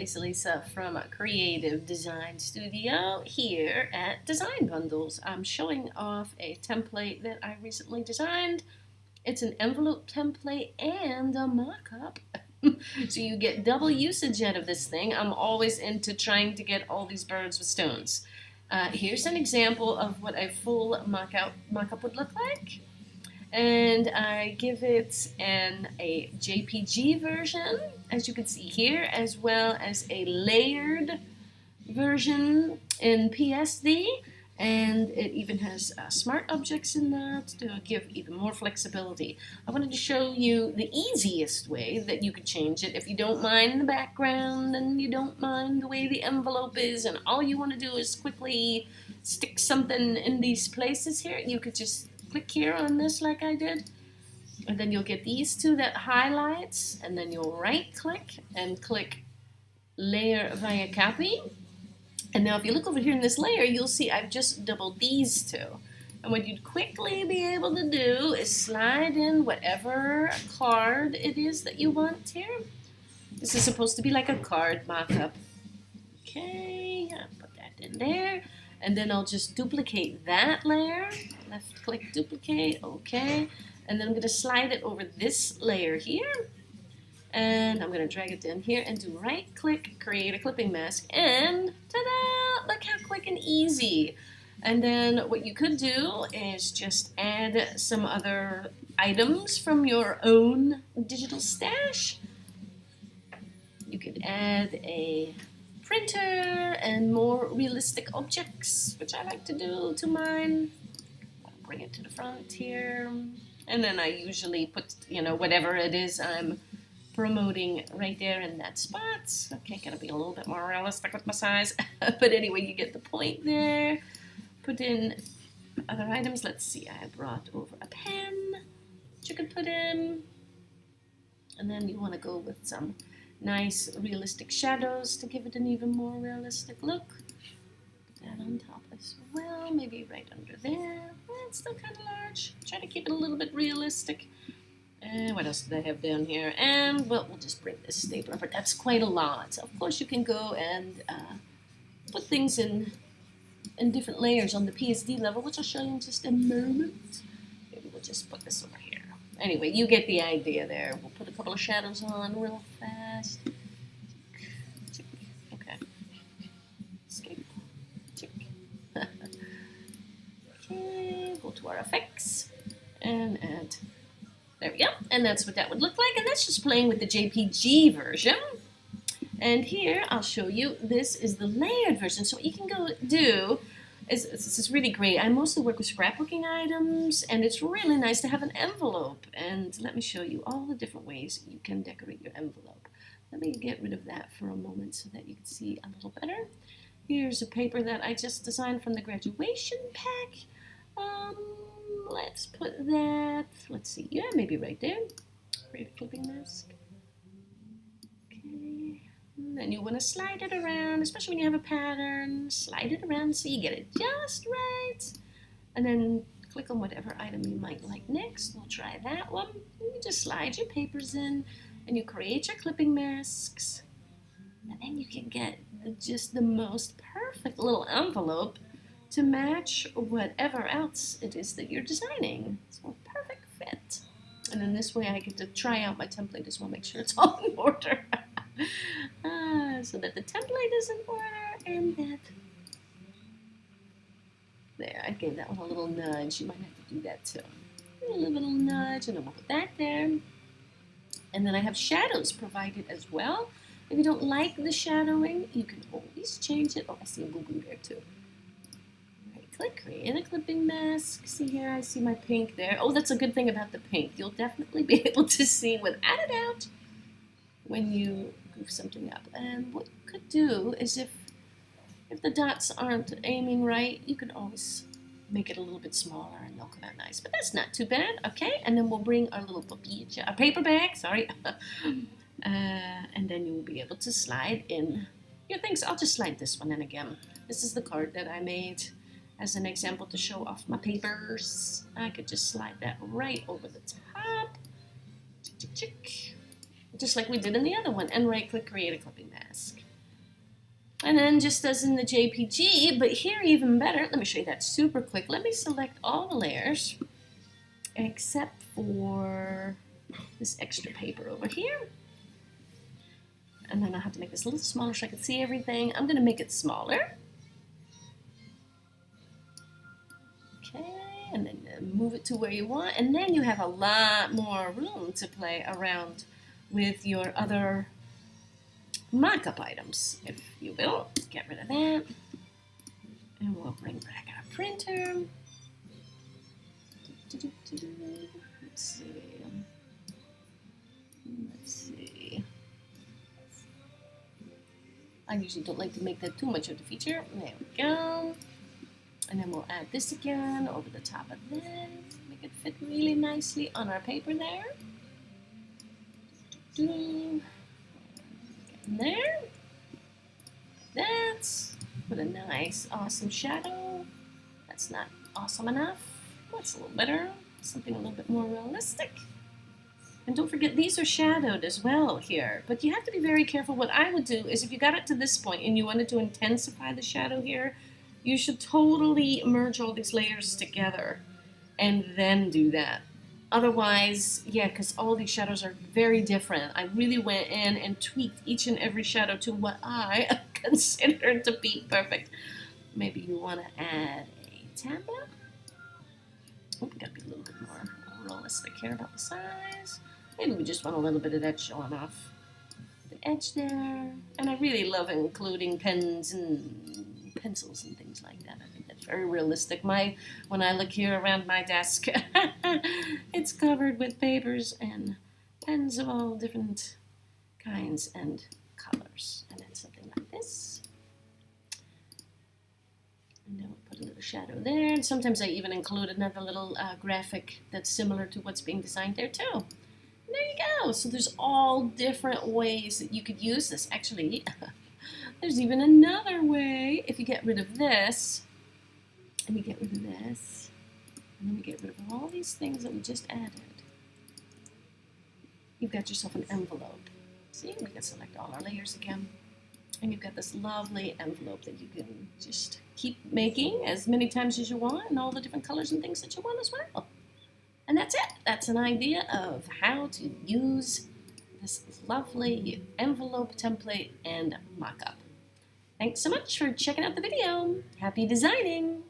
It's Lisa from Creative Design Studio here at Design Bundles. I'm showing off a template that I recently designed. It's an envelope template and a mock-up. So you get double usage out of this thing. I'm always into trying to get all these birds with stones. Here's an example of what a full mock-up would look like. And I give it a JPG version, as you can see here, as well as a layered version in PSD, and it even has smart objects in that to give even more flexibility. I wanted to show you the easiest way that you could change it if you don't mind the background and you don't mind the way the envelope is, and all you want to do is quickly stick something in these places here. You could just click here on this like I did, and then you'll get these two that highlights, and then you'll right click and click layer via copy. And now if you look over here in this layer, you'll see I've just doubled these two. And what you'd quickly be able to do is slide in whatever card it is that you want here. This is supposed to be like a card mock-up. Okay, I'll put that in there. And then I'll just duplicate that layer. Left click duplicate, okay. And then I'm gonna slide it over this layer here. And I'm gonna drag it down here and do right click, create a clipping mask, and ta-da! Look how quick and easy. And then what you could do is just add some other items from your own digital stash. You could add a printer and more realistic objects, which I like to do to mine. I'll bring it to the front here. And then I usually put, whatever it is I'm promoting right there in that spot. Okay, gotta be a little bit more realistic with my size. But anyway, you get the point there. Put in other items. Let's see, I brought over a pen that you could put in. And then you want to go with some nice realistic shadows to give it an even more realistic look. Put that on top as well, maybe right under there. It's still kind of large. Try to keep it a little bit realistic. And what else did I have down here? And, well, we'll just bring this stapler, but that's quite a lot. Of course, you can go and put things in different layers on the PSD level, which I'll show you in just a moment. Maybe we'll just put this over here. Anyway, you get the idea there. We'll put a couple of shadows on real fast. Okay. Escape. Okay, go to our effects and add. There we go. And that's what that would look like. And that's just playing with the JPG version. And here I'll show you, this is the layered version. So what you can go do this is really great. I mostly work with scrapbooking items, and it's really nice to have an envelope. And let me show you all the different ways you can decorate your envelope. Let me get rid of that for a moment so that you can see a little better. Here's a paper that I just designed from the graduation pack. Let's put that, let's see, yeah, maybe right there. Create a clipping mask. Okay. Then you want to slide it around, especially when you have a pattern. Slide it around so you get it just right. And then click on whatever item you might like next. We'll try that one. And you just slide your papers in and you create your clipping masks. And then you can get just the most perfect little envelope to match whatever else it is that you're designing. So perfect fit. And then this way I get to try out my template as well, make sure it's all in order. So that the template is in order and that, there, I gave that one a little nudge. You might have to do that too. A little nudge, and then we'll put that there. And then I have shadows provided as well. If you don't like the shadowing, you can always change it. Oh, I see a boo-boo there too. Click, create a clipping mask. See here, I see my pink there. Oh, that's a good thing about the pink. You'll definitely be able to see without a doubt when you goof something up. And what you could do is if the dots aren't aiming right, you can always make it a little bit smaller and they'll come out nice. But that's not too bad, okay? And then we'll bring our little paper bag, sorry. And then you will be able to slide in your things. I'll just slide this one in again. This is the card that I made as an example to show off my papers. I could just slide that right over the top. Just like we did in the other one. And right click, create a clipping mask. And then just as in the JPG, but here even better, let me show you that super quick. Let me select all the layers except for this extra paper over here. And then I have to make this a little smaller so I can see everything. I'm gonna make it smaller. Okay, and then move it to where you want. And then you have a lot more room to play around with your other mock-up items, if you will. Get rid of that. And we'll bring back our printer. Let's see. Let's see. I usually don't like to make that too much of the feature. There we go. And then we'll add this again over the top of this. Make it fit really nicely on our paper there. Get in there. That's with a nice, awesome shadow. That's not awesome enough. That's a little better. Something a little bit more realistic. And don't forget, these are shadowed as well here. But you have to be very careful. What I would do is if you got it to this point and you wanted to intensify the shadow here, you should totally merge all these layers together and then do that. Otherwise, yeah, because all these shadows are very different. I really went in and tweaked each and every shadow to what I consider to be perfect. Maybe you want to add a tablet. Oh, we gotta be a little bit more realistic here about the size. Maybe we just want a little bit of that showing off the edge there. And I really love including pens and pencils and things like that. I think that's very realistic. When I look here around my desk, it's covered with papers and pens of all different kinds and colors. And then something like this. And then we'll put a little shadow there. And sometimes I even include another little graphic that's similar to what's being designed there too. And there you go. So there's all different ways that you could use this. Actually, there's even another way. If you get rid of this, and you get rid of this, and then you get rid of all these things that we just added, you've got yourself an envelope. See, we can select all our layers again. And you've got this lovely envelope that you can just keep making as many times as you want and all the different colors and things that you want as well. And that's it. That's an idea of how to use this lovely envelope template and mock-up. Thanks so much for checking out the video. Happy designing!